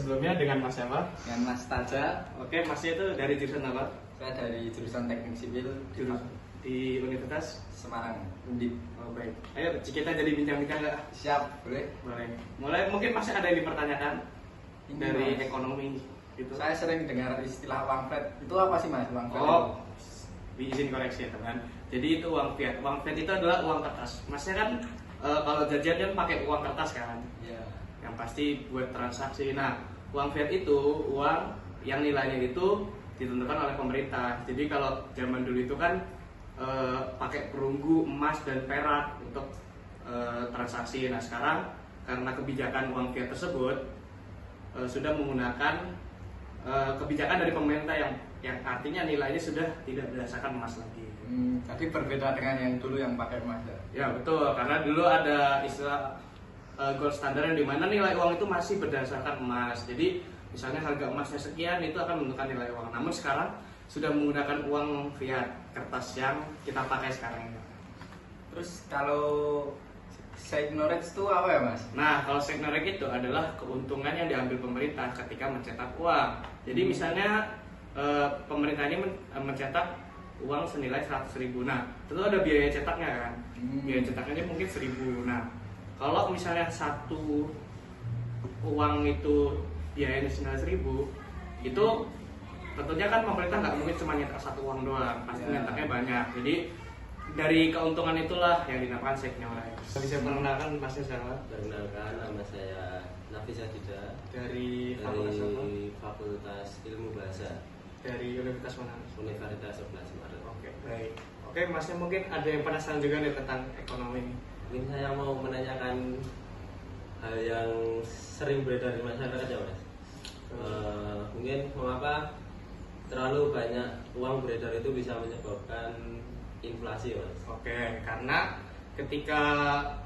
sebelumnya dengan Mas siapa? Dengan Mas Taja. Oke, Masnya itu dari jurusan apa? Saya dari jurusan Teknik Sipil Di Universitas Semarang, Undip. Oh baik. Ayo kita jadi bincang-bincang nggak? Siap, boleh? Boleh. Mulai mungkin masih ada yang dipertanyakan Ini, dari Mas. ekonomi gitu. Saya sering dengar istilah uang flat. Itu apa sih Mas, uang flat? Oh, izin koreksi ya teman. Jadi itu uang fiat. Uang fiat itu adalah uang kertas. Masnya kan kalau jajan kan pakai uang kertas kan? Iya. Yang pasti buat transaksi. Nah, uang fiat itu uang yang nilainya itu ditentukan oleh pemerintah. Jadi kalau zaman dulu itu kan pakai perunggu emas dan perak untuk transaksi. Nah sekarang karena kebijakan uang fiat tersebut sudah menggunakan kebijakan dari pemerintah yang artinya nilainya sudah tidak berdasarkan emas lagi. Jadi berbeda dengan yang dulu yang pakai emas ya? Ya betul, karena dulu ada istilah gold standard yang dimana nilai uang itu masih berdasarkan emas. Jadi misalnya harga emasnya sekian itu akan menentukan nilai uang. Namun sekarang sudah menggunakan uang fiat kertas yang kita pakai sekarang ini. Terus kalau Signorex itu apa ya Mas? Nah, kalau Signorex itu adalah keuntungan yang diambil pemerintah ketika mencetak uang. Jadi misalnya pemerintah ini mencetak uang senilai 100.000. Nah, tentu ada biaya cetaknya kan. Biaya cetaknya mungkin 1.000. Nah, kalau misalnya satu uang itu biayanya senilai 1.000, itu tentunya kan pemerintah nggak mungkin cuma nyetak satu uang doang, pasti nyetaknya banyak. Jadi dari keuntungan itulah yang dinamakan Signorex. Bisa perkenalkan Masnya siapa? Perkenalkan, nama saya Nafisa Dida Dari Fakultas Ilmu Bahasa Dari universitas mana? Universitas 11 Maret. Oke, baik. Oke, Masnya mungkin ada yang penasaran juga nih tentang ekonomi ini. Mungkin saya mau menanyakan hal yang sering beredar di masyarakat ya Mas. Mungkin mengapa terlalu banyak uang beredar itu bisa menyebabkan inflasi Mas? Oke, karena ketika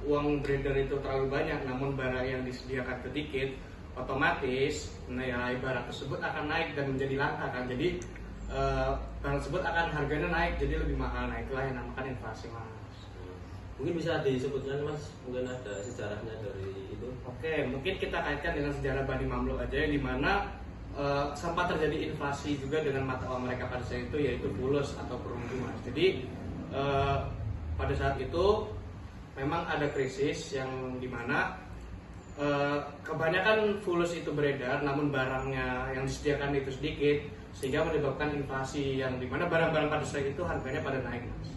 uang beredar itu terlalu banyak namun barang yang disediakan sedikit, otomatis nilai barang tersebut akan naik dan menjadi langka kan. Jadi barang tersebut akan harganya naik jadi lebih mahal. Nah itulah yang dinamakan inflasi Mas. Mungkin bisa disebutkan Mas, mungkin ada sejarahnya dari itu. Oke, mungkin kita kaitkan dengan sejarah Bani Mamluk aja, yang dimana sempat terjadi inflasi juga dengan mata uang mereka pada saat itu, yaitu fulus atau perunggu Mas. Jadi pada saat itu memang ada krisis yang dimana kebanyakan fulus itu beredar, namun barangnya yang disediakan itu sedikit, sehingga menyebabkan inflasi yang dimana barang-barang pada saat itu harganya pada naik Mas.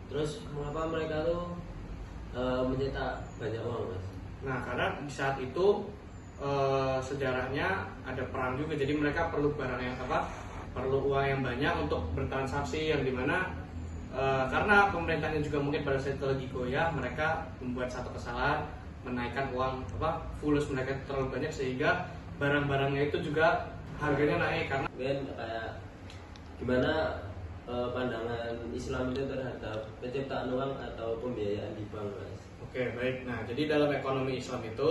Terus mengapa mereka tuh mencetak banyak uang Mas? Nah karena di saat itu sejarahnya ada perang juga, jadi mereka perlu barang yang perlu uang yang banyak untuk bertransaksi, yang dimana karena pemerintahnya juga mungkin pada saat itu lagi goyah, mereka membuat satu kesalahan menaikkan uang fulus mereka terlalu banyak sehingga barang-barangnya itu juga harganya naik. Karena Mungkin kayak gimana pandangan Islam itu terhadap penciptaan uang atau pembiayaan di bank Mas? Oke baik, nah jadi dalam ekonomi Islam itu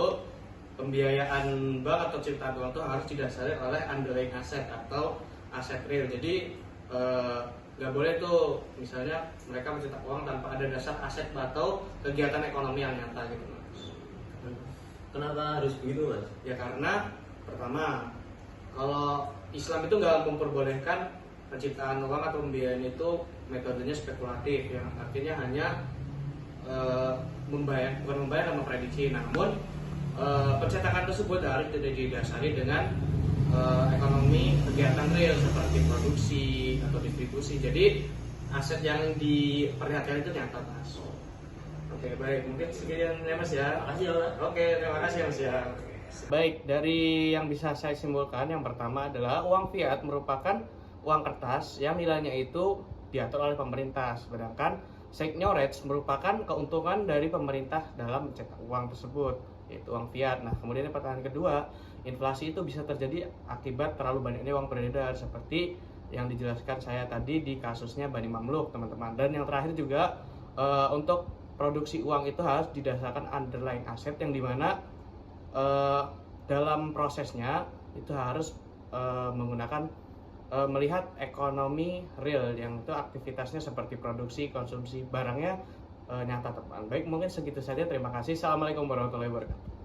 pembiayaan bank atau ciptaan uang itu harus didasari oleh underlying aset atau aset real. Jadi nggak boleh tuh misalnya mereka mencetak uang tanpa ada dasar aset atau kegiatan ekonomi yang nyata gitu Mas. Kenapa harus begitu Mas? Ya karena pertama, kalau Islam itu nggak memperbolehkan penciptaan uang atau pembiayaan itu metodenya spekulatif, yang artinya hanya bukan membayar dan memprediksi. Namun pencetakan tersebut harus tidak didasari dengan ekonomi kegiatan real seperti produksi atau distribusi. Jadi aset yang diperlihatkan itu nyata Mas. Oke baik, mungkin sekian ya Mas ya. Makasih ya Mas. Oke, terima kasih Mas ya. Baik, dari yang bisa saya simpulkan, yang pertama adalah uang fiat merupakan uang kertas yang nilainya itu diatur oleh pemerintah, sedangkan Signorex merupakan keuntungan dari pemerintah dalam mencetak uang tersebut, yaitu uang fiat. Nah, kemudian pertanyaan kedua, inflasi itu bisa terjadi akibat terlalu banyaknya uang beredar seperti yang dijelaskan saya tadi di kasusnya Bani Mamluk, teman-teman. Dan yang terakhir juga untuk produksi uang itu harus didasarkan underlying aset, yang dimana dalam prosesnya itu harus menggunakan melihat ekonomi real, yang itu aktivitasnya seperti produksi, konsumsi barangnya nyata teman. Baik, mungkin segitu saja. Terima kasih. Assalamualaikum warahmatullahi wabarakatuh.